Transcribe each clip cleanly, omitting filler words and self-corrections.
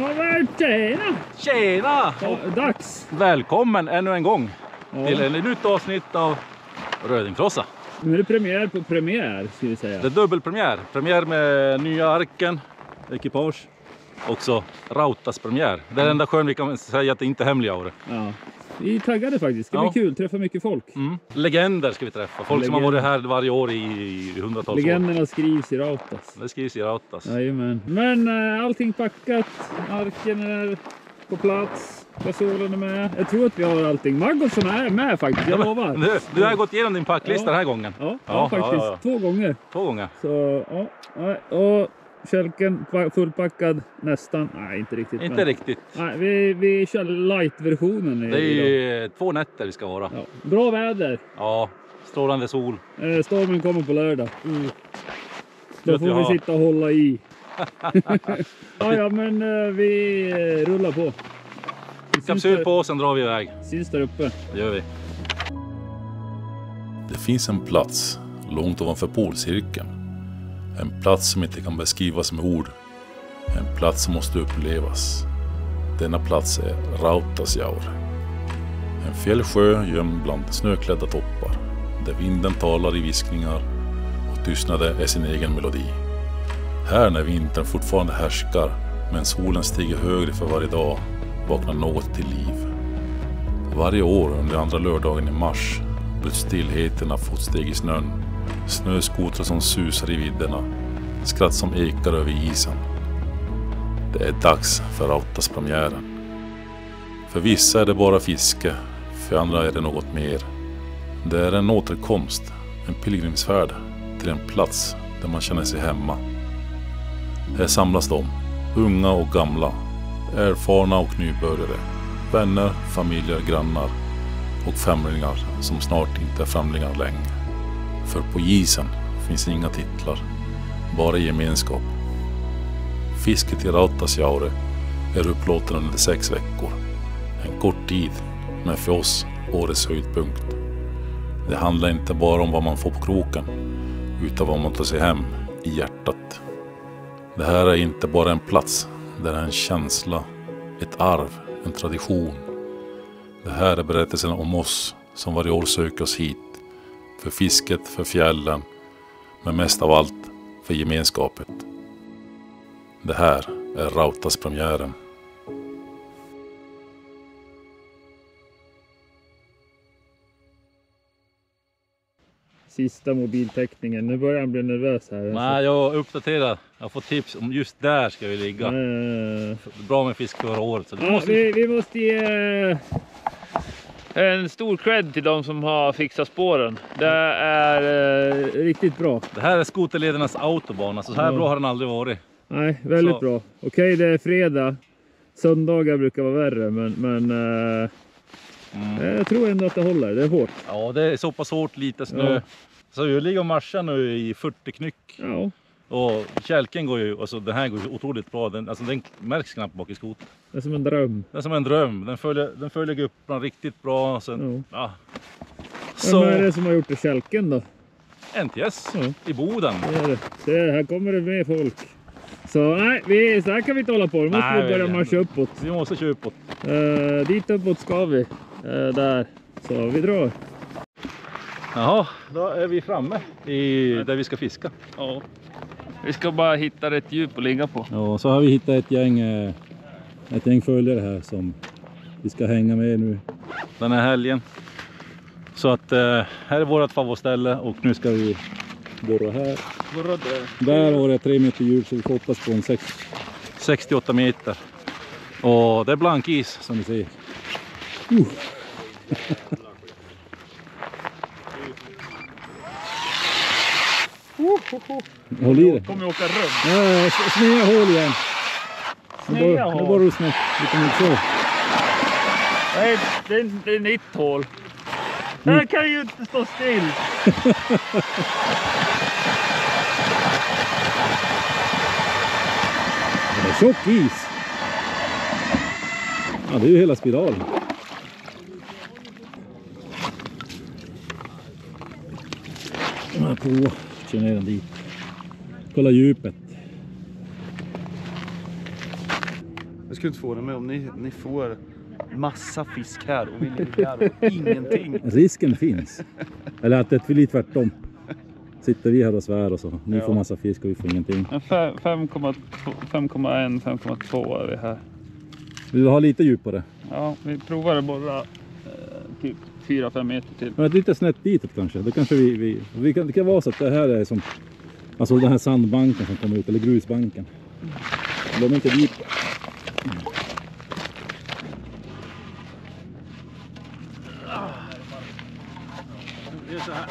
Ja, men tjena! Tjena! Ja, dags! Välkommen ännu en gång till Ja. ett nytt avsnitt av Rödingfrossa. Nu är det premiär på premiär, ska vi säga. Det är dubbelpremiär. Premiär med nya arken, ekipage. Också Rautas premiär. Det är den enda skön vi kan säga att det inte är hemlig av det. Ja. Vi är taggade faktiskt. Det ska bli kul. Träffa mycket folk. Legender ska vi träffa. Folk som har varit här varje år i hundratals år. Legenderna skrivs i Rautas. Det skrivs i Rautas. Jajamän. Men allting packat. Arken är på plats. Gasolen är med. Jag tror att vi har allting. Margotson är med faktiskt. Jag lovar. Du har gått igenom din packlista den här gången. Ja, faktiskt. Ja. 2 gånger. 2 gånger. Så, ja. Och kälken fullpackad nästan. Nej, inte riktigt. Inte riktigt. Nej, vi kör light-versionen. Det är ju 2 nätter vi ska vara. Ja. Bra väder. Ja, strålande sol. Stormen kommer på lördag. Då får vi Jaha. sitta och hålla i. ja, men vi rullar på. Kapsyl på, sen drar vi iväg. Syns där uppe. Det gör vi. Det finns en plats långt ovanför polcirkeln. En plats som inte kan beskrivas med ord. En plats som måste upplevas. Denna plats är Rautasjaure. En fjällsjö gömd bland snöklädda toppar. Där vinden talar i viskningar och tystnaden är sin egen melodi. Här när vintern fortfarande härskar men solen stiger högre för varje dag vaknar något till liv. Varje år under andra lördagen i mars bryts stillheten av fotsteg i snön. Snöskotrar som susar i vidderna. Skratt som ekar över isen. Det är dags för Rautas-premiären. För vissa är det bara fiske. För andra är det något mer. Det är en återkomst. En pilgrimsfärd till en plats där man känner sig hemma. Här samlas de. Unga och gamla. Erfarna och nybörjare. Vänner, familjer, grannar. Och främlingar som snart inte är främlingar längre. För på isen finns inga titlar, bara gemenskap. Fisket i Rautasjaure är upplåten under 6 veckor. En kort tid, men för oss årets höjdpunkt. Det handlar inte bara om vad man får på kroken, utan vad man tar sig hem i hjärtat. Det här är inte bara en plats, det är en känsla, ett arv, en tradition. Det här är berättelsen om oss som varje år söker oss hit. För fisket, för fjällen, men mest av allt för gemenskapet. Det här är Rautas-premiären. Sista mobiltäckningen. Nu börjar han bli nervös här. Nej, jag uppdaterar. Jag får tips om just där ska vi ligga. Bra med fisk förra året. Så vi måste ge en stor cred till de som har fixat spåren. Det är riktigt bra. Det här är skoterledernas autobana. Så här bra har den aldrig varit. Nej, väldigt bra. Okej, det är fredag. Söndagar brukar vara värre, men jag tror ändå att det håller. Det är hårt. Ja, det är så pass hårt, lite snö. Så vi ligger och marschar nu i 40 knyck. Ja. Och kälken går ju, alltså den här går ju otroligt bra. Den märks knappt bak i skot. Det är som en dröm. Det är som en dröm. Den följer guppan riktigt bra. Sen, Så... Vem är det som har gjort det, kälken då? NTS i Boden. Det är det. Se, här kommer det med folk. Så nej, så här kan vi inte hålla på. Nu måste vi börja marscha uppåt. Vi måste köra uppåt. Dit uppåt ska vi. Där. Så vi drar. Jaha, då är vi framme där vi ska fiska. Ja. Vi ska bara hitta ett djup att ligga på. Ja, så har vi hittat ett gäng följare här som vi ska hänga med nu den här helgen. Så att här är vårt favoritställe och nu ska vi borra här. Där var det 3 meter djup så vi får hoppas på en 68 meter. Och det är blankis som ni ser. Håll i det. Kommer åka runt. Ja, snea hål igen. Snea hål. Nu går du snett. Nej, det är nytt hål. Här kan ju inte stå still. Det är tjock is. Ja, det är ju hela spiralen. På, kör ner den dit. Kolla djupet. Jag skulle inte få det, men om ni får massa fisk här och vi ligger här och ingenting. Risken finns. Eller att det blir tvärtom. Sitter vi här och svär och så. Ni får massa fisk och vi får ingenting. 5,1, 5,2 är vi här. Vill du ha lite djupare? Ja, vi provar att borra typ 4-5 meter till. Men lite snett ditåt kanske. Då kanske det kan vara så att det här är som... Alltså den här sandbanken som kommer ut, eller grusbanken. De är inte djupa. Det är så här.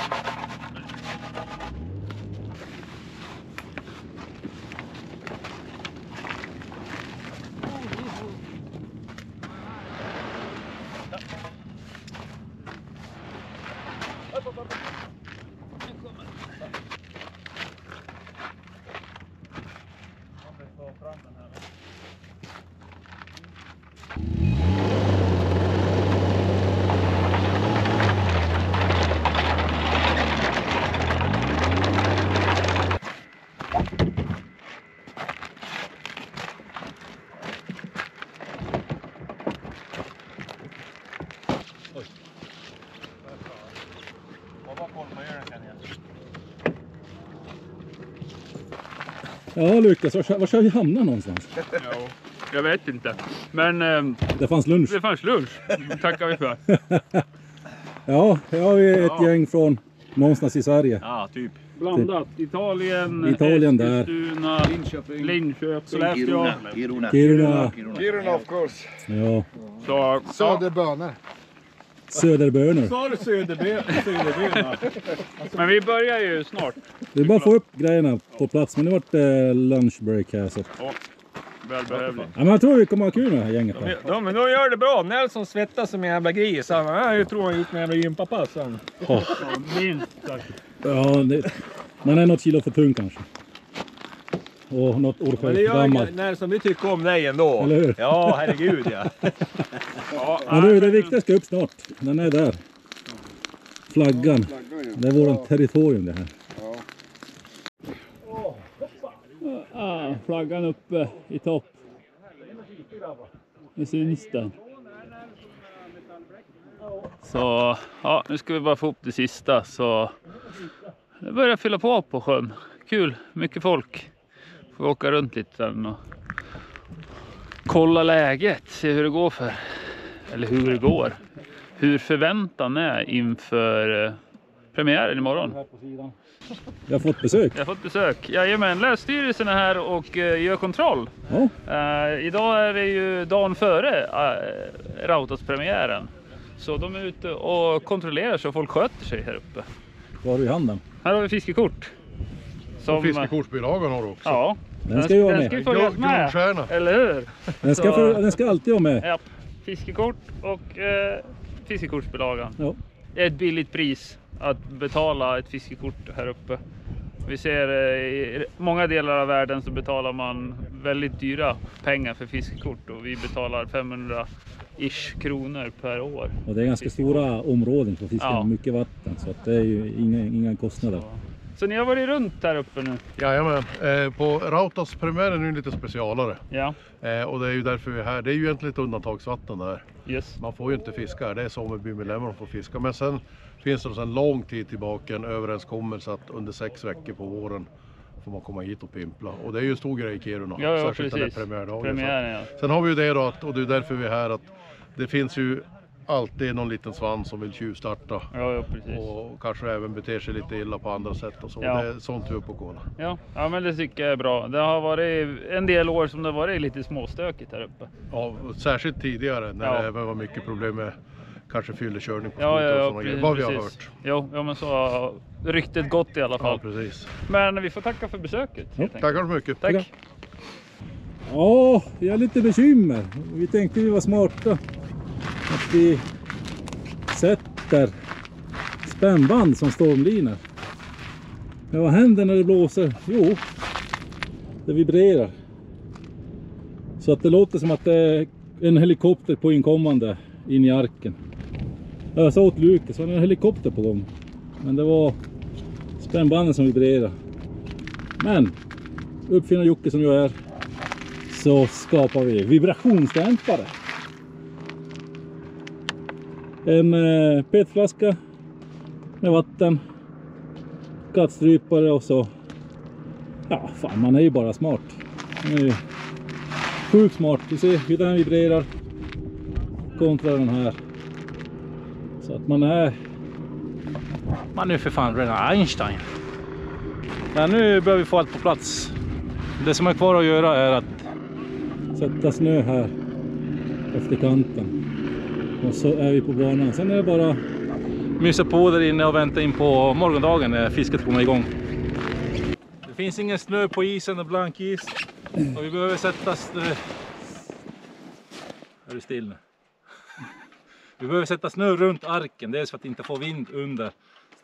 Ja Lukas, var ska vi hamna någonstans? Ja, jag vet inte. Men Det fanns lunch. det fanns lunch. Tackar vi för. Ja, jag har ju ett gäng från någonstans i Sverige. Ja, typ. Blandat. Italien där. Eskilstuna, Linköping, Sollefteå. Kiruna. Of course. Ja, Så, Söderbönor. söderbönor. Sa du söderbön? men vi börjar ju snart. Vi bara få upp grejerna på plats, men det vart lunchbreak här. Så. Välbehövligt. Ja, men jag tror vi kommer ha kul med det här gänget här. Ja, men då gör det bra. Nelson svettas som en jävla gris. Jag tror han gick med en gympapass. Minst sagt. Ja, man är något kilo för tung kanske. Och något år för gammal. Nelson, vi tycker om dig ändå. Eller hur? Ja, herregud ja. Men du, det viktiga ska upp snart. Den är där. Flaggan. Det är våran territorium det här. Flaggan uppe i topp. Det syns den. Så ja, nu ska vi bara få upp det sista. Så det börjar fylla på sjön. Kul, mycket folk. Får åka runt lite sen och kolla läget. Se hur det går för. Eller hur det går. Hur förväntan är inför premiären imorgon. Jag har fått besök. Jag har fått besök. Jajamän, Länsstyrelsen är här och gör kontroll. Ja. Idag är det ju dagen före Rautas-premiären. Så de är ute och kontrollerar så folk sköter sig här uppe. Vad har du i handen? Här har vi fiskekort. Och fiskekortsbilagan har du också. Ja, Den ska ju vara den ska med. ju följas med. Grundstjärna. Eller hur? Den ska alltid vara med. Ja, fiskekort och fiskekortsbilagan. Ja. Det är ett billigt pris att betala ett fiskekort här uppe. Vi ser i många delar av världen så betalar man väldigt dyra pengar för fiskekort och vi betalar 500-ish kronor per år. Och det är ganska stora områden för fisken, Ja. mycket vatten, så att det är ju inga kostnader. Så ni har varit runt här uppe nu? Jajamän. På Rautas premiär är nu lite specialare. Ja, Och det är ju därför vi är här. Det är ju egentligen ett undantagsvatten där. yes. Man får ju inte fiska här. Det är samebymedlemmar som får fiska. Men sen finns det sedan lång tid tillbaka en överenskommelse att under 6 veckor på våren får man komma hit och pimpla. Och det är ju en stor grej i Kiruna. Ja, särskilt precis. den här premiärdagen. Premiären, ja. Sen har vi ju det då, och det är därför vi är här, att det finns ju alltid någon liten svans som vill tjuvstarta. Ja, precis. Och kanske även beter sig lite illa på andra sätt och så. Ja. Det är sånt vi är uppe och kollar. Ja, men det tycker jag är bra. Det har varit en del år som det har varit lite småstökigt här uppe. Ja, särskilt tidigare när Ja. det även var mycket problem med kanske fyllekörning på Ja, skoter och ja, sådana grejer. Vad vi har hört. Jo, ja, men så har ryktet gått i alla Ja, fall. precis. Men vi får tacka för besöket. helt enkelt. Tackar så mycket. Tack. Ja, vi har lite bekymmer. Vi tänkte vi var smarta. Att vi sätter spännband som stormlinor. Men vad händer när det blåser? Jo, det vibrerar. Så att det låter som att det är en helikopter på inkommande in i arken. Jag sa åt Lukas, var det en helikopter på gång? Men det var spännbanden som vibrerade. Men uppfinnar Jocke som jag är, så skapar vi vibrationsdämpare. En petflaska med vatten, kattstrypare och så. Ja, fan, man är ju bara smart. Man är ju sjukt smart. Du ser hur den vibrerar kontra den här. Så att man är för fan redan Einstein. Men nu börjar vi få allt på plats. Det som är kvar att göra är att sätta snö här efter kanten. Och så är vi på banan. Sen är det bara mysa på där inne och vänta in på morgondagen när fisket kommer igång. Det finns ingen snö på isen och blankis. Och vi behöver sätta Är du still nu? Vi behöver sätta snö runt arken. Dels för att inte få vind under. Så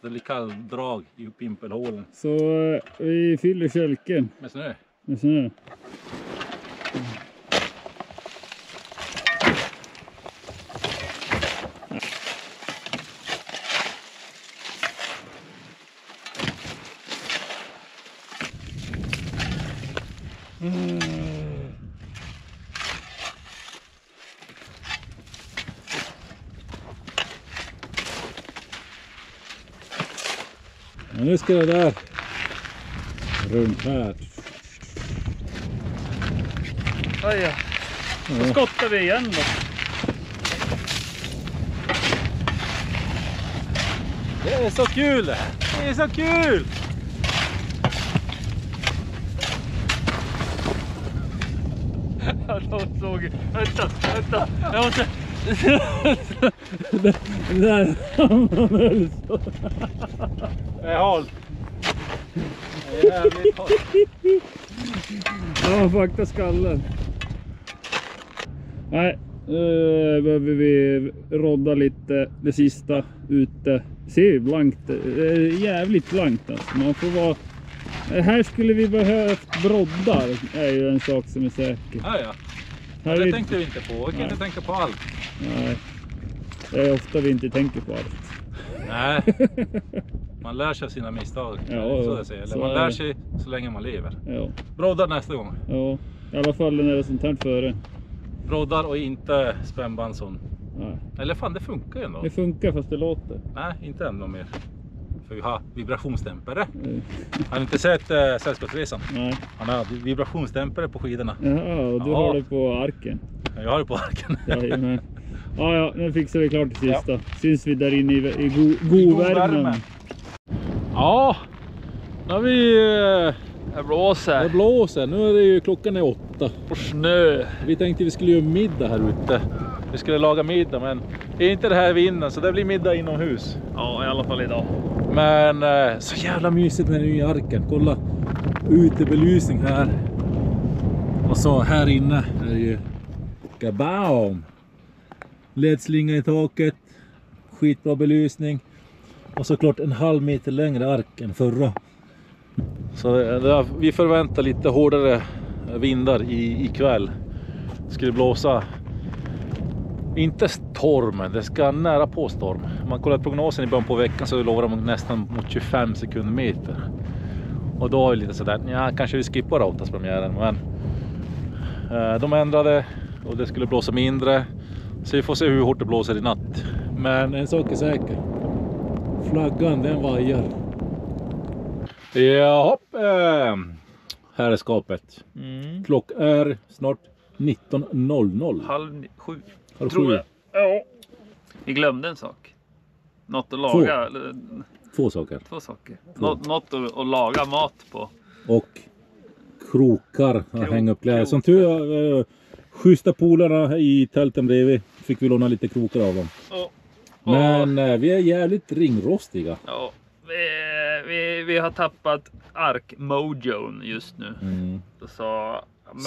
det blir kalldrag i pimpelhålen. Så vi fyller kälken Med snö. med snö. Men nu ska det där runt här. Oj, ja. Så skottar vi igen då. Det är så kul det här. Det är så kul! De såg... Vänta. Jag måste... Det där hamnade så. Det är halt. Det är jävligt halt. Ja, fakta skallen. Nej, nu behöver vi rodda lite det sista ute. Ser ju blankt, det är jävligt blankt alltså. Man får vara... Här skulle vi behövt broddar, är ju en sak som är säker. Ja. Här Det är... tänkte vi inte på. Vi kan inte tänka på allt. Nej, det är ofta vi inte tänker på allt. Nej. Man lär sig av sina misstag. Ja, så det säger. så Man är lär det. sig så länge man lever. Ja, Broddar nästa gång. ja. I alla fall när det är sånt här före. Broddar och inte spännbandson. Nej. Eller fan, det funkar ju ändå. Det funkar fast det låter. Nej, inte ännu mer. För vi har vibrationsdämpare. Mm. Har ni inte sett Sällskapsresan? Nej. Han har vibrationsdämpare på skidorna. Ja, och du Ja. har det på arken. Jag har det på arken. Jajamän. Ja, nu fixar vi klart det sista. Syns vi där inne i god värmen. Ja, nu har vi... Det blåser. Det blåser. Nu är det ju klockan är 8. Och snö. Vi tänkte vi skulle göra middag här ute. Vi skulle laga middag, men det är inte det här vinden, så det blir middag inomhus. Ja, i alla fall idag. Men så jävla mysigt med den nya arken. Kolla utebelysning här. Och så här inne är det ju kabaum. Ledslinga i taket. Skitbra belysning. Och såklart en halv meter längre ark än förra. Så vi förväntar lite hårdare vindar ikväll. Det skulle blåsa. Inte stormen, det ska nära på storm. Om man kollar prognosen i början på veckan så lovar de nästan mot 25 sekundmeter. Och då är det lite sådär, ja, kanske vi skippar Rautaspremiären, men de ändrade och det skulle blåsa mindre. Så vi får se hur hårt det blåser i natt. Men en sak är säker. Flaggan, den vajar. Ja, här är skapet. Klock är snart 19:00. 6:30. Halv Tror sju. jag. Ja. Vi glömde en sak. Något att laga. Eller, Två saker. två saker. Något att laga mat på. Och krokar att hänga upp kläder. Som tur är, schyssta polarna i tälten bredvid. Fick vi låna lite krokar av dem. Och, Men vi är jävligt ringrostiga. ja, vi har tappat ark-mojon just nu. Så,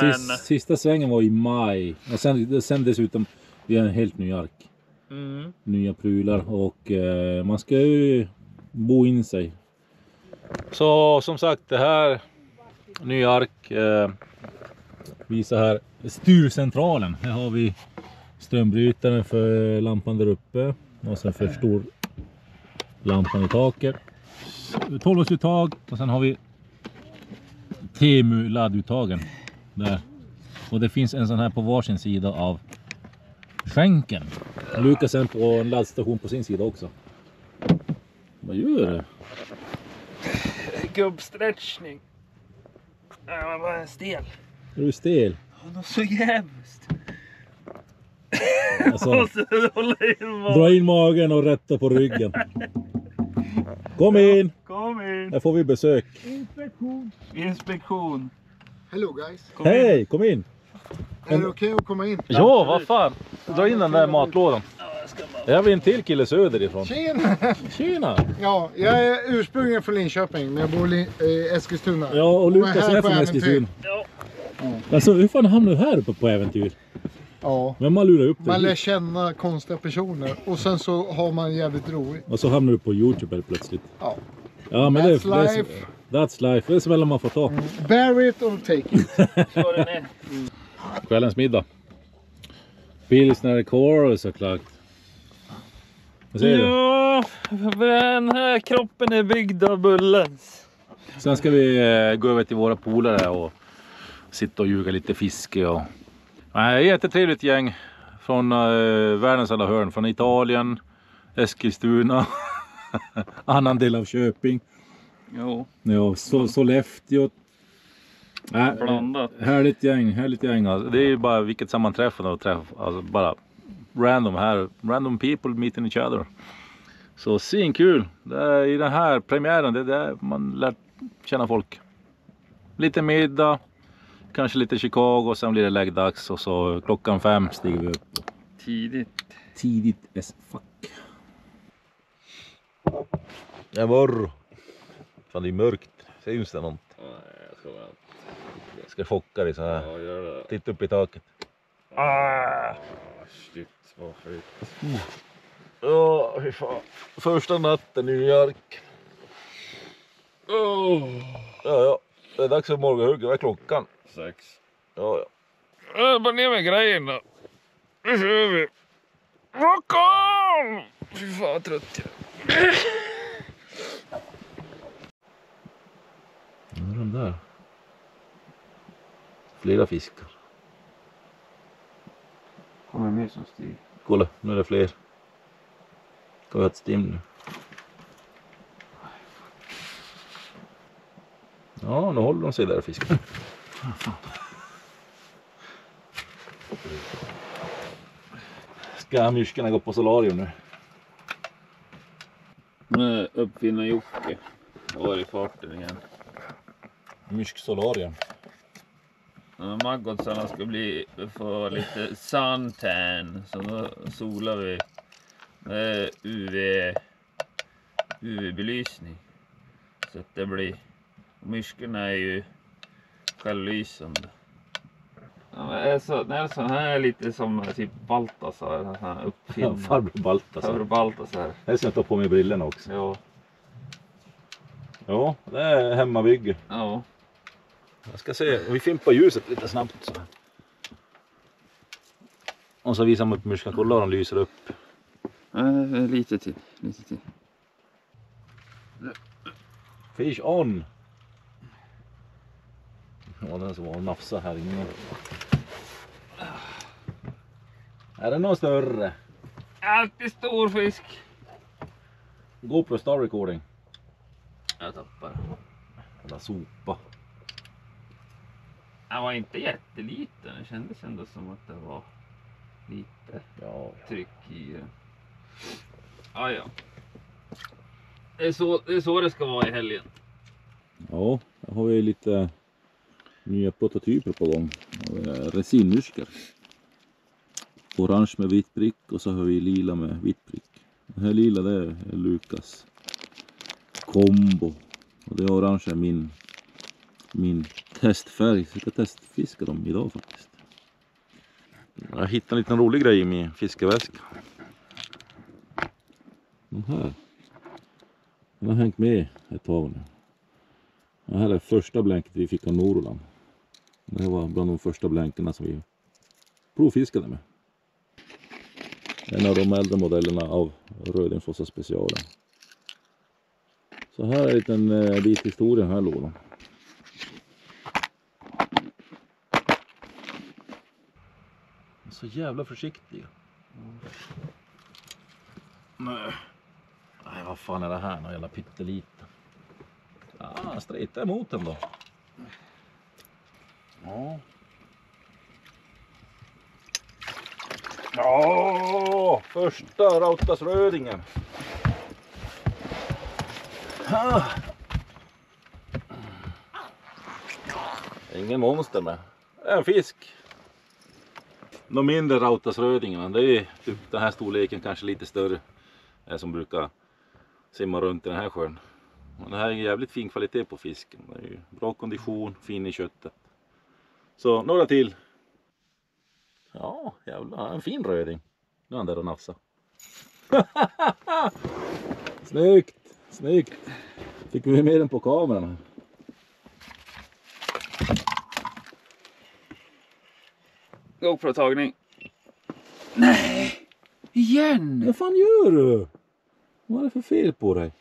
men... Sista svängen var i maj. Och sen dessutom, vi har en helt ny ark. Nya prylar och man ska ju bo in sig. Så som sagt, det här nya ark visar här styrcentralen. Här har vi strömbrytaren för lampan där uppe och sen för stor lampan i taket. 12-voltsuttag och sen har vi Temu ladduttagen där. Och det finns en sån här på varsin sida av skänken. Lukas är på en laddstation på sin sida också. Vad gör du? Gubbstretchning. Jag var stel. Är du stel? Det är så jävligt. Alltså, dra in magen och rätta på ryggen. Kom in! Kom in. Här får vi besök. Inspektion. Hello guys. Hej, kom in! Är det okej att komma in? Ja, vad fan. Dra in den där matlådan. Jag vill en till kille söderifrån. Tjena! Tjena! Ja, jag är ursprungligen från Linköping, men jag bor i Eskilstuna. Ja, och Lukas här är på från äventyr. Eskilstuna. Alltså, hur fan hamnar du här uppe på äventyr? Ja, Men man lurar upp dig. man lär känna konstiga personer och sen så har man jävligt roligt. Och så hamnar du på YouTube helt plötsligt. Ja. Ja, men That's det, life. That's life. Det är smällen man får ta. Bear it or take it. Kvällens middag. Pilsner Coral såklart. Vad säger du? Ja, den här kroppen är byggd av bullens. Sen ska vi gå över till våra polare och sitta och ljuga lite fiske. Och... Nej, jättetrevligt gäng från världens alla hörn. Från Italien, Eskilstuna, annan del av Köping. Jo, Ja, Sollefteå. blandat. Härligt gäng. Alltså. Det är ju bara vilket sammanträffande och träffa, alltså bara random här, random people meeting each other. Så kul. I den här premiären, det är där man lär känna folk. Lite middag, kanske lite Chicago, sen blir det läggdags och så klockan 5 stiger vi upp. Tidigt as fuck. Det är morgon. Fan, det är mörkt. Syns det något? Jag ska chocka dig så här. Ja, gör det. Titta upp i taket. Shit, vad skit. Ja, fy fan. Första natten i New York. Ja. Det är dags för morgonhugg. Vad är klockan? 6. Ja. Bara ner med grejerna. Nu kör vi. Rock on! Fy fan vad trött jag är. Vad är de där? Flera fiskar. Kommer mer som styr. Kolla, nu är det fler. Ska vi ha ett stim nu? Ja, nu håller de sig där fisken. Ska myrskarna gå på solarium nu? Nu uppfinner Jocke. Var i farten igen. Myrsk solarium. Maggotsarna ska få lite suntan. Så då solar vi med UV-belysning. Så att det blir... Myrskorna är ju självlysande. Ja, det är så här lite som typ Baltasar. Här uppfinnar. Farbror Baltasar. Farbror Baltasar. Jag ska ta på mig brillorna också. Ja. Ja, det är hemmabygge. Ja. Jag ska se, vi fimpar ljuset lite snabbt så. Och så visar man upp myrskan, kolla de lyser upp. Lite till. Fish on! Ja, den som var nafsa här inne. Är det någon större? Alltid stor fisk. GoPro Star Recording. Jag tappar. Eller sopa. Den var inte jätteliten. Det kändes ändå som att det var lite tryck i. Ja. Det är så det ska vara i helgen. Ja, här har vi lite nya prototyper på gång. Resinmyrskar. Orange med vit prick och så har vi lila med vit prick. Den här lila det är Lukas kombo. Och det orange är min testfärg. Så jag ska testfiska dem idag faktiskt. Jag hittade en liten rolig grej i min fiskeväska. Den här. Den har hängt med ett tag nu. Det här är första blänket vi fick av Norrland. Det här var bland de första blänkerna som vi provfiskade med. En av de äldre modellerna av Rödinfossa specialen. Så här är en liten bit historia här lådan. Så jävla försiktiga. Nej, vad fan är det här? Någon jävla pytteliten. Ja, strejta emot den då. Ja. Ja, första rautasrödingen. Ingen monster med. Det är en fisk. De mindre rautasrödingarna, det är typ den här storleken, kanske lite större. Som brukar simma runt i den här sjön. Men det här är jävligt fin kvalitet på fisken. Det är ju bra kondition, fin i köttet. Så några till. Ja, jävlar, en fin röding. Nu är han där och nafsa. Snyggt, snyggt. Fick vi med den på kameran. GoPro-tagning. Nej, igen. Vad fan gör du? Vad är det för fel på dig?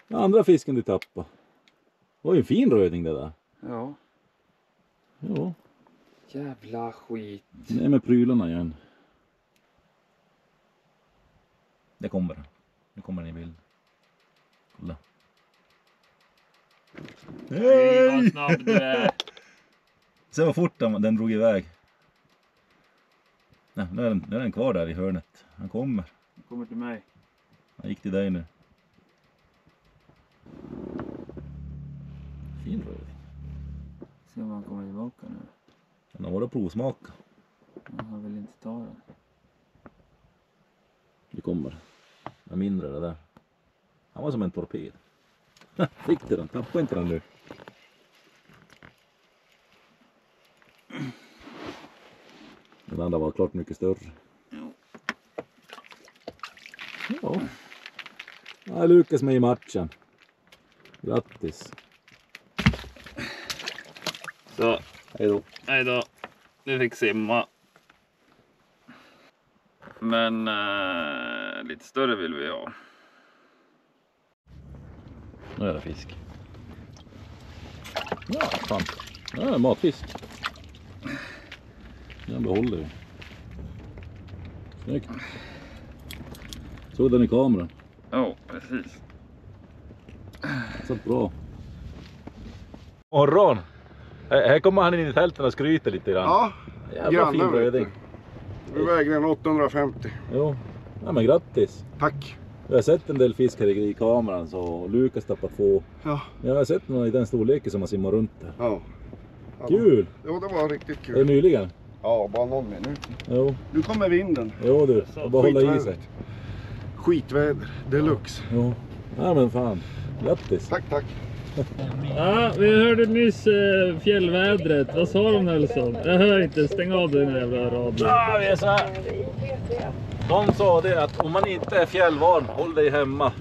Den andra fisken du tappade. Det var ju en fin röding det där. Ja. Jo. Jävla skit. Nej, med prylarna igen. Det kommer den. Nu kommer den i bild. Kolla. Nej, vad snabb du är. Se vad fort den drog iväg. Nej, nu är den kvar där i hörnet. Han kommer. Han kommer till mig. Han gick till dig nu. Fin röding. Se om han kommer tillbaka nu. Den har varit provsmaka. Han vill inte ta den. Det kommer. Den är mindre det där. Han var som en torped. Fick du den? Tappa inte den nu. Den andra var klart mycket större. Ja. Jag lyckas med i matchen. Grattis. Så, Hej då. hej då. Du fick simma. Men lite större vill vi ha. Nu är det fisk. Ja, fan. Det är matfisk. Den behåller vi. Snyggt. Såg den i kameran. Ja, precis. Så bra. Morgon. Här kommer han in i tälten och skryter lite grann. Ja, Jävla fin röding. Du väger den 850. Jo. Ja, men grattis. Tack. Jag har sett en del fisk här i kameran, så Lukas tappar 2. Ja. Jag har sett någon i den storleken som har simmat runt där. Ja. Kul! Jo, det var riktigt Är det kul. nyligen? Ja, bara någon minut. Jo. Nu kommer vinden. Jo du, och bara hålla i sig. Skitväder, deluxe. Jo. Ja men fan, grattis. Tack, tack. Ja, vi hörde nyss fjällvädret. Vad sa de, Nelson? Jag hör inte, stäng av den jävla radion. Ja, vi är så här. De sa det att om man inte är fjällvan, håll dig hemma.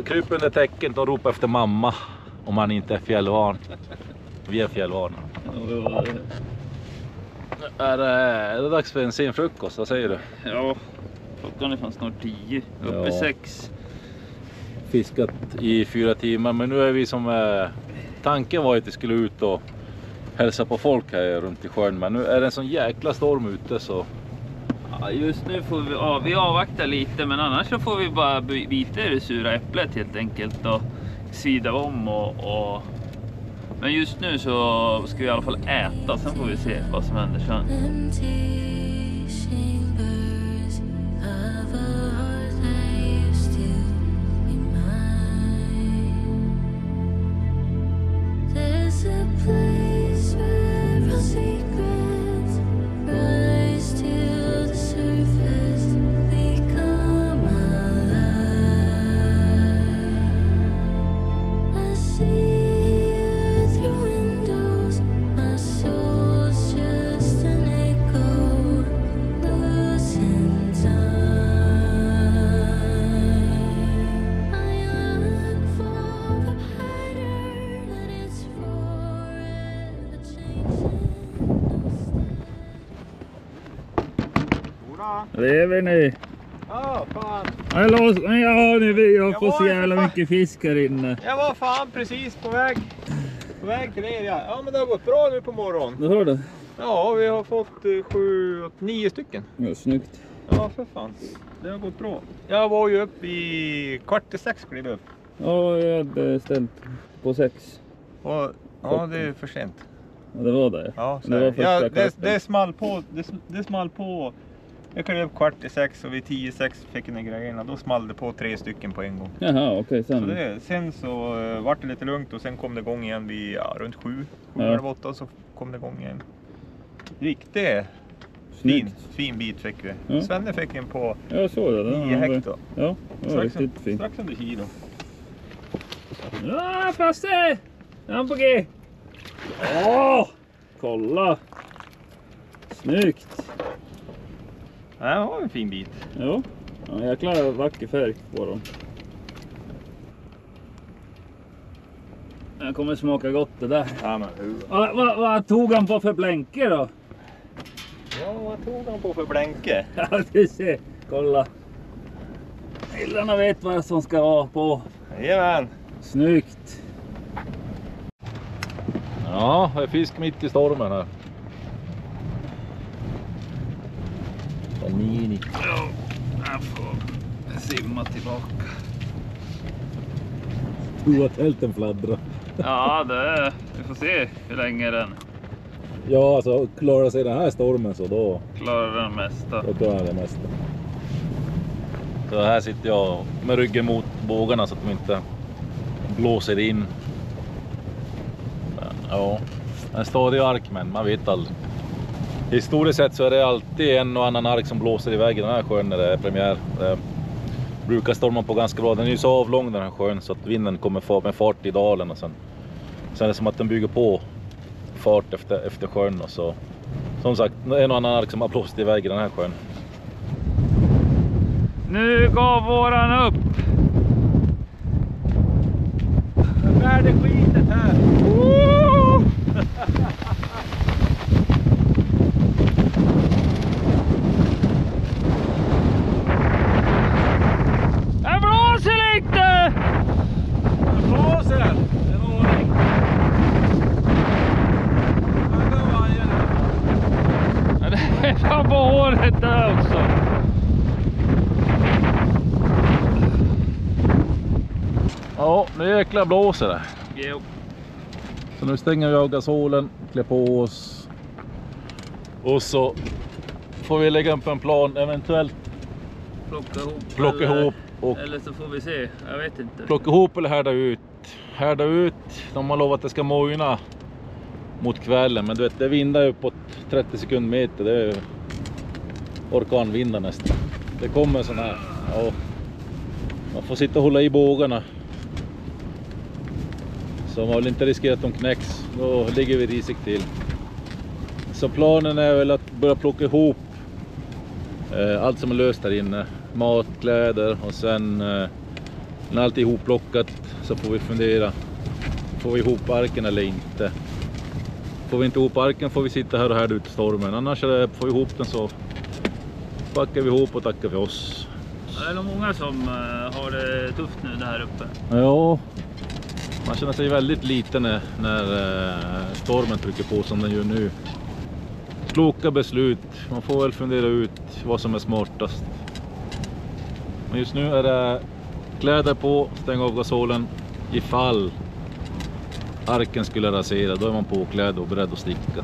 Kryp under täcket och ropa efter mamma om man inte är fjällvan. Vi är fjällvana. Är det dags för en sen frukost, vad säger du? Ja, klockan är fan snart 10, uppe 6. Fiskat i 4 timmar, men nu är vi som tanken var att vi skulle ut och hälsa på folk här runt i sjön, men nu är det en sån jäkla storm ute så... Ja, just nu får vi avvakta lite, men annars så får vi bara bita i det sura äpplet helt enkelt och svida om och... Men just nu så ska vi i alla fall äta, sen får vi se vad som händer sen. Lever ni? Ja, fan. Jag får så jävla mycket fisk här inne. Jag var fan precis på väg till er. Ja, men det har gått bra nu på morgonen. Du hör det? Ja, vi har fått 9 stycken. Ja, snyggt. Ja, för fan. Det har gått bra. Jag var ju upp i 5:15 klev upp. Ja, jag hade ställt på 6. Och, ja, det är för sent. Ja, det var det. Ja, så det var första det small på. Det small på. Jag klev upp 5:15 och vid 10:06 fick jag grejerna. Då small det på 3 stycken på en gång. Jaha, okej. Sen så var det lite lugnt och sen kom det igång igen vid runt 7 eller 8 så kom det igång igen. Riktigt fin bit fick vi. Ja. Svenne fick en på Jag såg det. 9 hektar. Ja, det var riktigt fint. Strax under kilo. Ja, Frasse! Han på G! Åh! Kolla! Snyggt! Det här var en fin bit. Ja, jäkla vacker färg på dem. Det kommer smaka gott det där. Ja, men Vad tog han på för blänker då? Ja, vad tog han på för blänke? Ja, du ser. Kolla. Killarna vet vad som ska vara på. Jajamän. Snyggt. Ja, det är fisk mitt i stormen här. Mini. Ja, jag får simma tillbaka. Tälten fladdrar. Ja, vi får se hur länge den Ja, alltså klarar sig den här stormen så då klarar den mesta. Då klarar det mesta. Så här sitter jag med ryggen mot bågarna så att de inte blåser in. Men, ja, en stadig ark, men man vet aldrig. Historiskt sett så är det alltid en och annan ark som blåser iväg i den här sjön när det är premiär. Det brukar storma på ganska bra. Den är ju så avlång den här sjön så att vinden kommer med fart i dalen och sen är det som att den bygger på fart efter sjön och så. Som sagt, en och annan ark som har blåst iväg i den här sjön. Nu gav våran upp. Värde skitet här. Det blåser lite! Det blåser! En aning. Ja, det är fan på håret där också. Ja, nu jäkla blåser det. Jo. Så nu stänger vi av gasolen, klär på oss. Och så får vi lägga upp en plan, eventuellt plocka ihop och eller så får vi se, jag vet inte. plocka ihop eller härda ut. Härda ut, de har lovat att det ska mojna mot kvällen, men du vet det vindar uppåt 30 sekundmeter, det är orkanvindar nästan. Det kommer sån här, ja, man får sitta och hålla i bågarna. Så man vill inte riskera att de knäcks, då ligger vi risigt till. Så planen är väl att börja plocka ihop allt som är löst här inne. Mat, kläder och sen när allt är ihopplockat så får vi fundera. Får vi ihop arken eller inte? Får vi inte ihop arken får vi sitta här och härda ut stormen. Annars får vi ihop den så packar vi ihop och tackar för oss. Det är nog många som har det tufft nu där uppe. Ja, man känner sig väldigt liten när stormen trycker på som den gör nu. Kloka beslut, man får väl fundera ut vad som är smartast. Men just nu är det kläder på, stänga av gasolen ifall arken skulle rasera, då är man påklädd och beredd att sticka.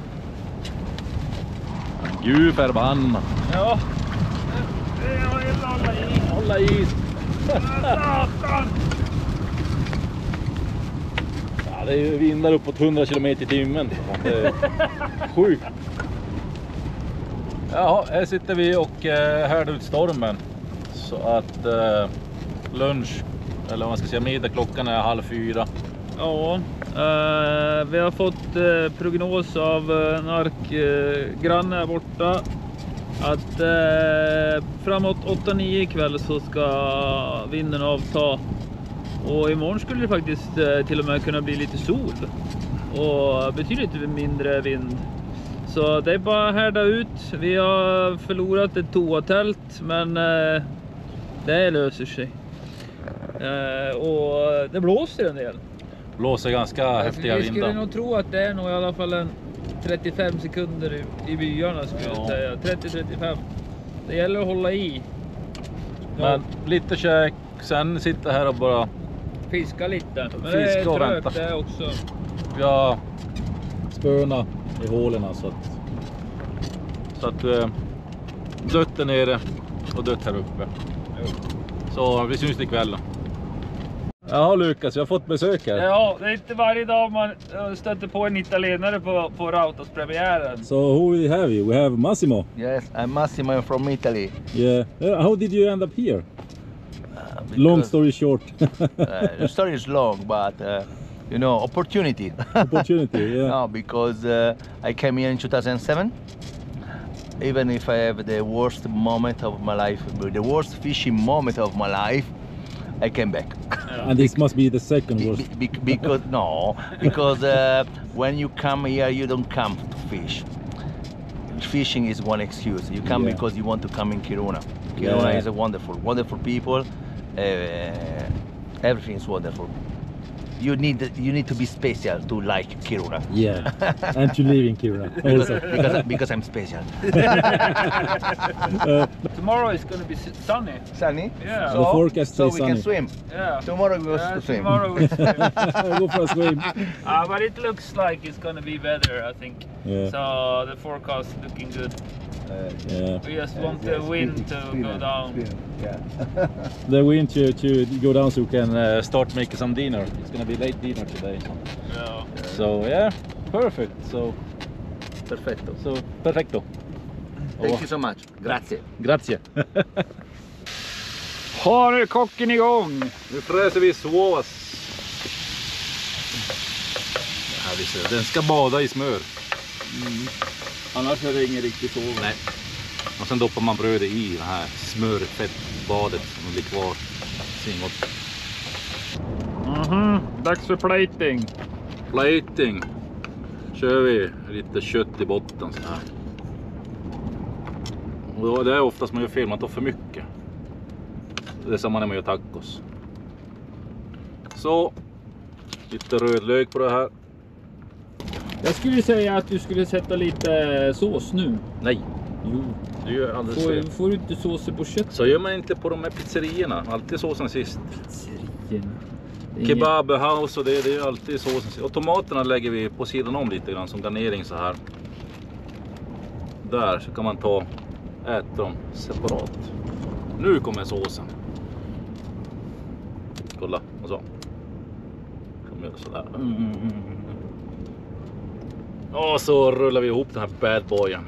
Gud förbannat! Ja, jag vill hålla i. Hålla i! Ja, det är ju vindar uppåt 100 km i timmen. Det är sjukt. Ja, här sitter vi och härdar ut stormen. Så att lunch, eller vad man ska säga, middag, klockan är 3:30. Ja, vi har fått prognos av en arkgranne här borta att framåt 8-9 ikväll så ska vinden avta. Och imorgon skulle det faktiskt till och med kunna bli lite sol och betydligt mindre vind. Så det är bara att härda ut. Vi har förlorat ett toatält, men det löser sig. Och det blåser en del. Blåser ganska häftiga Vi skulle vindar. nog tro att det är nog i alla fall en 35 sekunder i byarna skulle jag säga. 30-35. Det gäller att hålla i. Men lite käk, sen sitta här och bara Fiska lite. Men fiska det är och trögt vänta. det också. Vi har spöna i hålen så att dött där nere och dött här uppe. Så vi syns ikväll då. Ja Lukas, jag har fått besök här. Ja, det är inte varje dag man stöter på en italienare på Rautas-premiären. So who we have you? We have Massimo. Yes, I'm Massimo from Italy. Yeah. How did you end up here? Long story short. The story is long, but you know, opportunity. Opportunity, yeah. No, because I came here in 2007. Even if I have the worst moment of my life, the worst fishing moment of my life, I came back. And this must be the second worst. Because when you come here, you don't come to fish. Fishing is one excuse. You come because you want to come in Kiruna. Kiruna is a wonderful people. Everything is wonderful. You need to be special to like Kiruna. Yeah, and to live in Kiruna also. because I'm special. Tomorrow is going to be sunny. Sunny? Yeah. The forecast so says we can sunny. swim. Yeah. Tomorrow we will swim. Tomorrow we swim. Go for a swim. But it looks like it's going to be better, I think. Yeah. So the forecast is looking good. Yeah. We just want the wind to go down. The wind to go down so we can start making some dinner. It's gonna be late dinner today. Yeah. So yeah, perfect. So Perfetto. so perfecto. Thank you so much. Grazie. Grazie. Ja, nu är kocken igång. Nu fräser vi sås. Den ska bada i smör. Annars är det ingen riktigt så. Nej. Och sen doppar man brödet i det här smörfettbadet som blir kvar. Singott. Dags för plating. Plating. Kör vi lite kött i botten så här. Och det är oftast man gör fel, man tar för mycket. Det är samma när man gör tacos. Så. Lite rödlök på det här. Jag skulle säga att du skulle sätta lite sås nu. Nej. Jo. Du gör alldeles fel. Får du inte såser på kött? Så gör man inte på de här pizzerierna. Alltid såsen sist. Pizzerien. Kebab house och det är alltid såsen sist. Och tomaterna lägger vi på sidan om lite grann som garnering så här. Där så kan man äta dem separat. Nu kommer såsen. Kolla och så. Kommer göra sådär. Och så rullar vi ihop den här bad boyen.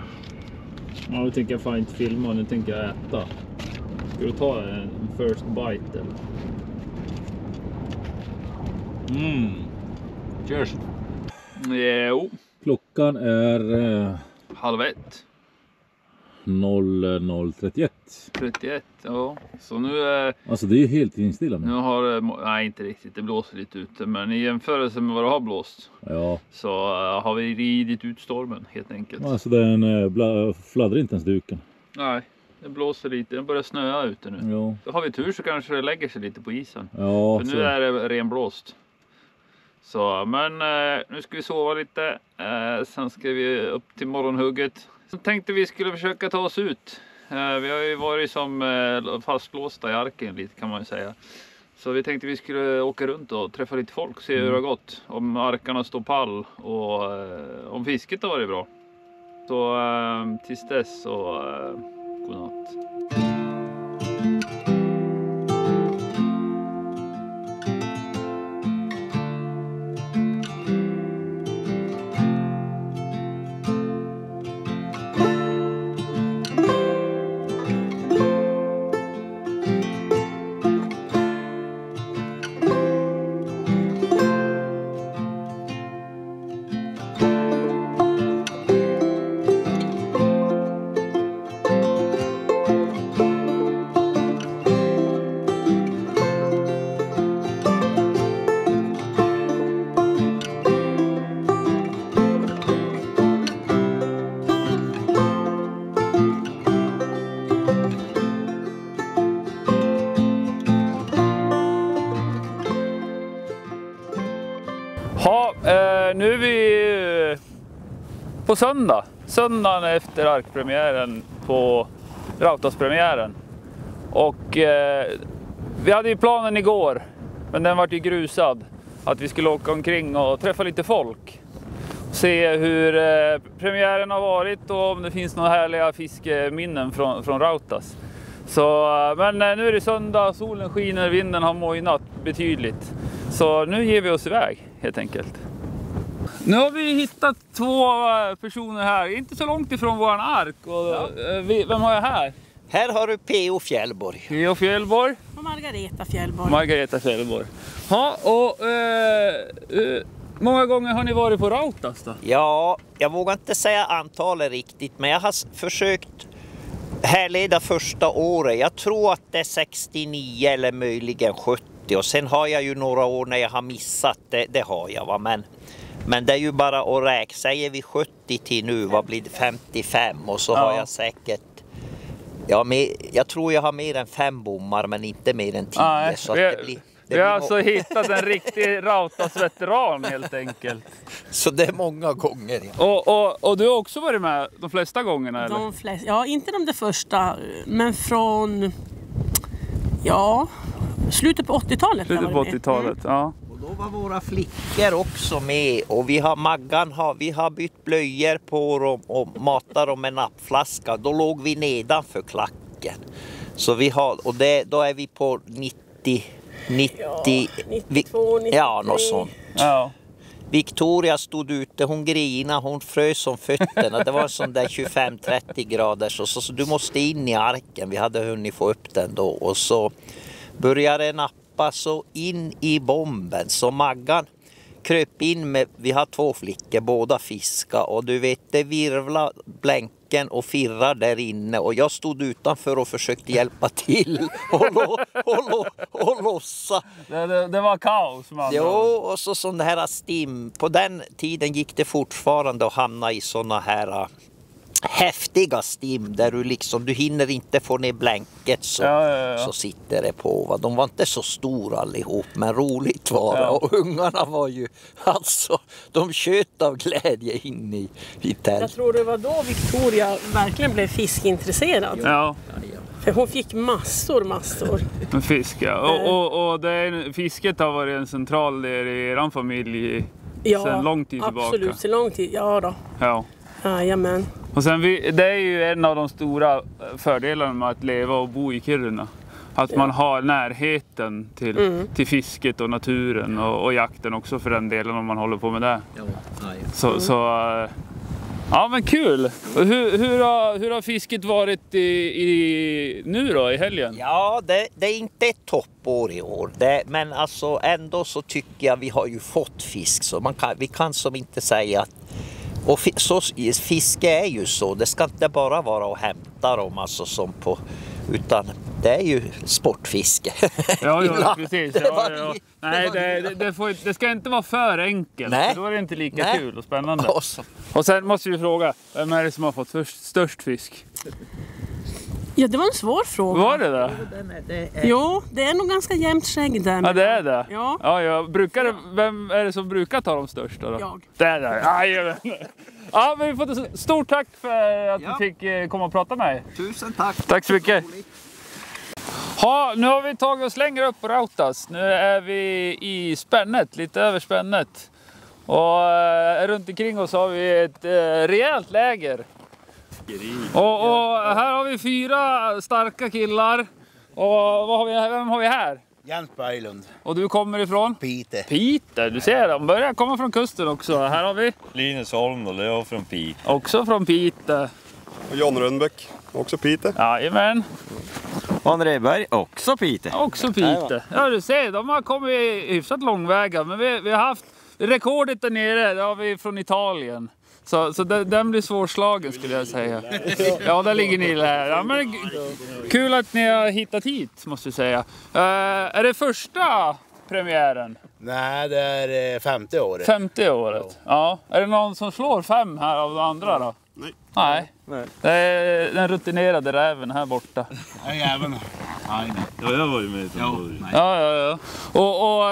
Ja, nu tänker jag fan inte filma, nu tänker jag äta. Ska du ta en first bite eller? Cheers. Jo. Klockan är 12:30. 00:31. 31, ja. Så nu är... Alltså det är ju helt instilla nu. Nu har det... Nej, inte riktigt. Det blåser lite ute. Men i jämförelse med vad det har blåst Ja. så har vi ridit ut stormen helt enkelt. Alltså den fladdrar inte ens duken. Nej, det blåser lite. Det börjar snöa ute nu. Ja. Så har vi tur så kanske det lägger sig lite på isen. Ja. För Så. nu är det renblåst. Så, men nu ska vi sova lite. Sen ska vi upp till morgonhugget. Så tänkte vi skulle försöka ta oss ut. Vi har ju varit som fastlåsta i arken lite kan man ju säga. Så vi tänkte vi skulle åka runt och träffa lite folk. Se hur det har gått. Om arkarna står pall och om fisket har varit bra. Så tills dess så godnatt. på söndag. Söndagen efter arkpremiären på Rautaspremiären. Och vi hade ju planen igår, men den var ju grusad. Att vi skulle åka omkring och träffa lite folk. Se hur premiären har varit och om det finns några härliga fiskeminnen från Rautas. Så, men nu är det söndag, solen skiner, vinden har mojnat betydligt. Så nu ger vi oss iväg helt enkelt. Nu har vi hittat 2 personer här, inte så långt ifrån våran ark. Och, vem har jag här? Här har du P.O. Fjällborg. P.O. Fjällborg. Och Margareta Fjällborg. Margareta Fjällborg. Ja, och många gånger har ni varit på Rautas då? Ja, jag vågar inte säga antalet riktigt, men jag har försökt härleda första året. Jag tror att det är 69 eller möjligen 70. Och sen har jag ju några år när jag har missat, det har jag va. Men det är ju bara att räkna. Säger vi 70 till nu, vad blir det? 55 och så har jag säkert... jag tror jag har mer än 5 bommar men inte mer än 10. Nej, så att det blir... Vi har alltså hittat en riktig Rautas-veteran helt enkelt. Så det är många gånger. Ja. Och du har också varit med de flesta gångerna eller? Ja, inte de första, men från slutet på 80-talet. Slutet på 80-talet, ja. Och då var våra flickor också med och vi har bytt blöjor på dem och matat dem med nappflaska. Då låg vi nedanför klacken. Så vi har, och då är vi på 92, 93. Ja, något sånt. Ja. Victoria stod ute, hon grina, hon frös om fötterna. Det var en sån där 25-30 grader. Så du måste in i arken, vi hade hunnit få upp den då. Och så började nappa så in i bomben. Så Maggan kröp in med, vi har 2 flickor, båda fiska. Och du vet, det virvla blänken och firrar där inne. Och jag stod utanför och försökte hjälpa till och lossa. Det var kaos man. Jo, och så sån här stim. På den tiden gick det fortfarande att hamna i såna här häftiga stim där du hinner inte få ner blänket så sitter det på. Va? De var inte så stora allihop, men roligt var det. Och ungarna var ju, alltså, de sköt av glädje in i tält. Jag tror det var då Victoria verkligen blev fiskintresserad. Ja. För hon fick massor. Med fisk, ja. Och fisket har varit en central del i er familj sedan lång tid tillbaka. Absolut, sedan lång tid, ja då. Ja. Jajamän. Och sen det är ju en av de stora fördelarna med att leva och bo i Kiruna. Att man har närheten till fisket och naturen och jakten också för den delen om man håller på med det. Ja men kul! Hur har fisket varit nu då i helgen? Ja, det är inte ett toppår i år. Men alltså ändå så tycker jag vi har ju fått fisk. Så vi kan som inte säga att... Och fiske är ju så, det ska inte bara vara att hämta dem alltså som på, utan det är ju sportfiske. Ja, precis. Nej, det ska inte vara för enkelt, för då är det inte lika kul och spännande. Och sen måste vi fråga, vem är det som har fått störst fisk? Ja, det var en svår fråga. Var det det? Jo, det är nog ganska jämnt skägg där. Ja, det är det. Ja. Vem är det som brukar ta de största då? Jag. Det är det. Ja, men vi får ett stort tack för att du fick komma och prata med mig. Tusen tack. Tack så mycket. Ja, nu har vi tagit oss längre upp på Rautas. Nu är vi i Spännet, lite över Spännet. Och runt omkring oss har vi ett rejält läger. Och här har vi 4 starka killar. Och vem har vi här? Jens Berglund. Och du kommer ifrån? Piteå. Du ser, de börjar komma från kusten också. Här har vi Linus Holm och Leo från Piteå. Också från Piteå. Och John Rönnbäck, också Piteå. Jajamän. Och André Berg, också Piteå. Också Piteå. Ja, du ser, de har kommit hyfsat långväga. Men vi har haft rekordet där nere, det har vi från Italien. Så den blir svårslagen skulle jag säga. Ja, där ligger ni här. Ja, men kul att ni har hittat hit, måste jag säga. Är det första premiären? Nej, det är 50 året. 50 året? Ja. Är det någon som slår 5 här av de andra då? Nej. Det är den rutinerade räven här borta. Nej, även. Ja, jag var ju med. Ja. Och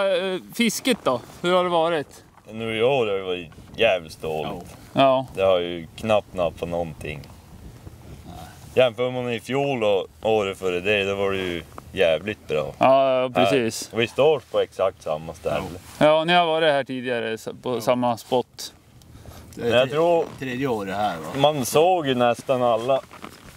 fisket då? Hur har det varit? Nu i år har det varit jävligt dåligt. Ja. Det har ju knappt nappat någonting. Jämför man i fjol och året före det, då var det ju jävligt bra. Ja, precis. Och vi står på exakt samma ställe. Ja, ni har varit här tidigare på samma spot. Jag tror tredje året här, va? Man såg ju nästan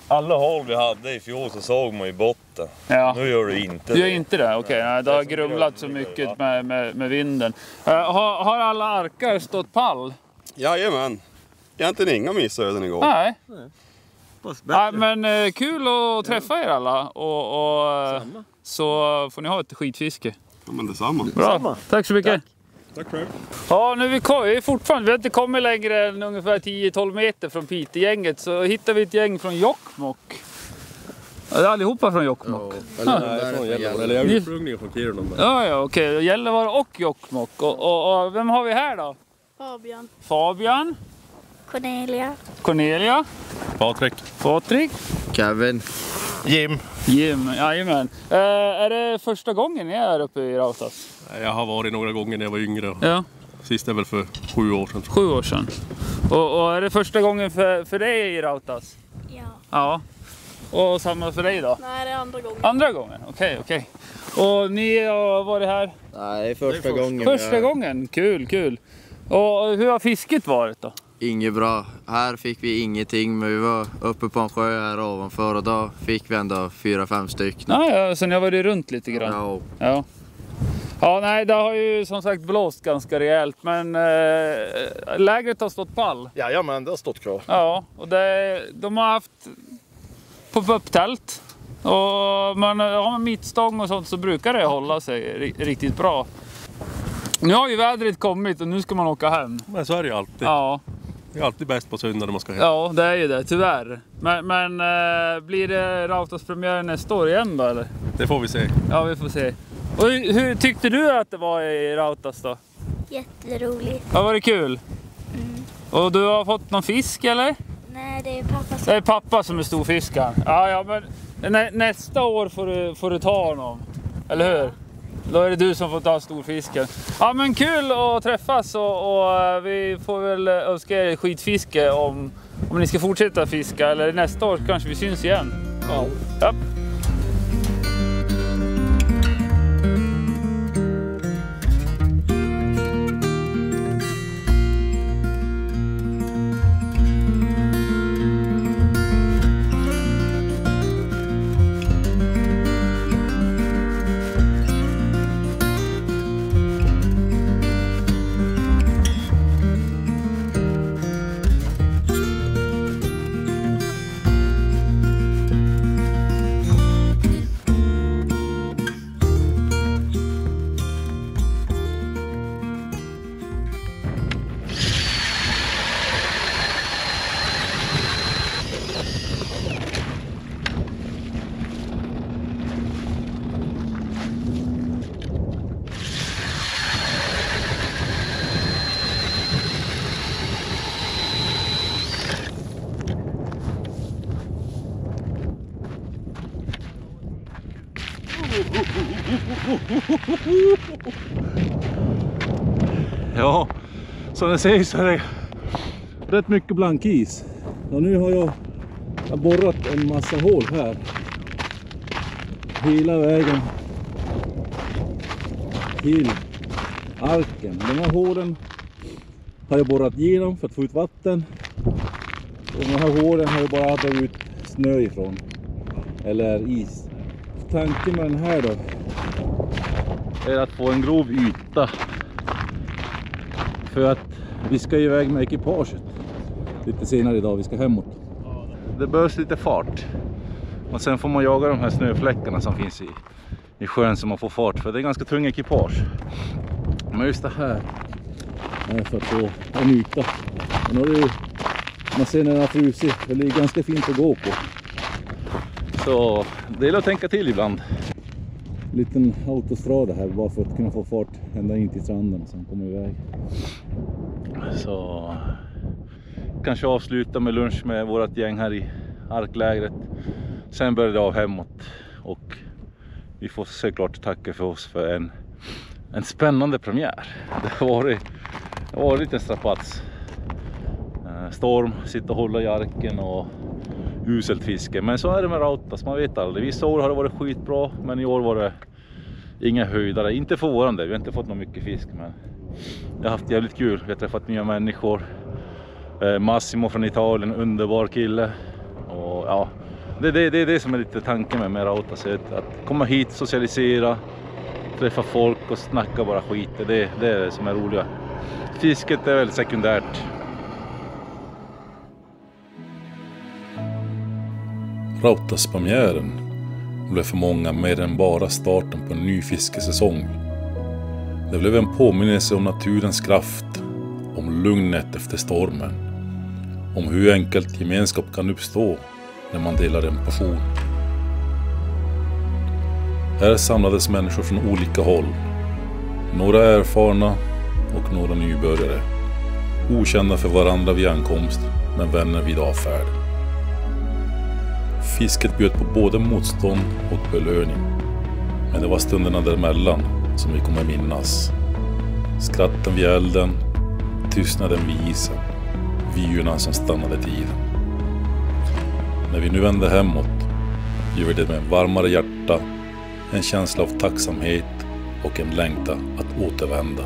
alla hål vi hade i fjol, så såg man ju botten. Ja. Nu gör du inte det. Du gör inte det? Okej, nej, det har grumlat så mycket med vinden. Har alla arkar stått pall? Jajamän. Egentligen inga missöden igår. Nej. Ja, men kul att träffa er alla och så får ni ha ett skitfiske. Ja, men detsamma. Bra, tack så mycket. Tack själv. Ja, nu är vi fortfarande, vi har inte kommit längre än ungefär 10-12 meter från Piteå-gänget, så hittar vi ett gäng från Jokkmokk. Ja, det är allihopa från Jokkmokk. Eller jag är ursprungligen från Kiruna. Ja, okej. Gällivare och Jokkmokk. Och vem har vi här då? Fabian. Cornelia. Patrik. Kevin. Jim, jajamän. Är det första gången ni är uppe i Rautas? Jag har varit några gånger när jag var yngre. Ja. Sist är väl för 7 år sedan. 7 år sedan. Och är det första gången för dig i Rautas? Ja. Och samma för dig då? Nej, det är andra gången. Andra gången, okej. Och ni har varit här? Nej, första gången. Första gången, kul. Och hur har fisket varit då? Inget bra. Här fick vi ingenting, men vi var uppe på en sjö här ovanför och då fick vi ändå 4-5 stycken. Ja, så ni har varit runt lite grann? Ja. Ja, nej, det har ju som sagt blåst ganska rejält, men lägret har stått pall. Jajamän, det har stått kvar. Ja, och de har haft pop-up-tält. Och man har mittstång och sånt, så brukar det hålla sig riktigt bra. Nu har ju vädret kommit och nu ska man åka hem. Men så är det ju alltid. Ja. Det är alltid bäst på söndag när man ska hem. Ja, det är ju det, tyvärr. Men blir det Rautas premiär nästa år igen då, eller? Det får vi se. Ja, vi får se. Och hur tyckte du att det var i Rautas då? Jätteroligt. Ja, var det kul? Och du har fått någon fisk, eller? Nej, det är pappa som... Det är pappa som är storfiskaren. Ja, men nästa år får du ta honom. Eller hur? Då är det du som får ta storfisken. Ja, men kul att träffas och vi får väl önska er skitfiske om ni ska fortsätta fiska. Eller nästa år kanske vi syns igen. Ja. Ja, som ni ser så är det rätt mycket blankis. Och nu har jag borrat en massa hål här. Hela vägen till arken. De här hålen har jag borrat igenom för att få ut vatten. Och de här hålen har jag bara tagit ut snö ifrån. Eller is. Tanken med den här då är att få en grov yta. För att vi ska iväg med ekipaget lite senare idag, vi ska hemåt. Det behövs lite fart. Och sen får man jaga de här snöfläckarna som finns i sjön så man får fart. För det är ganska tung ekipage. Men just det här är för att få en yta. Men då är det, man ser när den har frusit, det är ganska fint att gå på. Så det är att tänka till ibland. En liten autostrada här bara för att kunna få fart ända in till stranden och sen komma iväg. Så kanske avsluta med lunch med vårat gäng här i arklägret. Sen börjar det av hemåt och vi får såklart tacka för oss för en spännande premiär. Det har varit en strapats. storm, sitta och hålla i arken och uselt fiske. Men så är det med Rautas, man vet aldrig. Vissa år har det varit skitbra, men i år var det inga höjdare. Inte förvånande, vi har inte fått någon mycket fisk, men jag har haft jävligt kul. Vi har träffat nya människor. Massimo från Italien, underbar kille. Och ja, det är det som är lite tanken med Rautas, att komma hit, socialisera, träffa folk och snacka bara skit. Det är det som är roliga. Fisket är väldigt sekundärt. Rautaspremiären blev för många mer än bara starten på en ny fiskesäsong. Det blev en påminnelse om naturens kraft, om lugnet efter stormen, om hur enkelt gemenskap kan uppstå när man delar en passion. Här samlades människor från olika håll, några erfarna och några nybörjare, okända för varandra vid ankomst men vänner vid avfärd. Fisket bjöd på både motstånd och belöning, men det var stunderna däremellan som vi kommer minnas. Skratten vid elden, tystnaden vid isen, vyerna som stannade tiden. När vi nu vänder hemåt gör vi det med varmare hjärta, en känsla av tacksamhet och en längtan att återvända.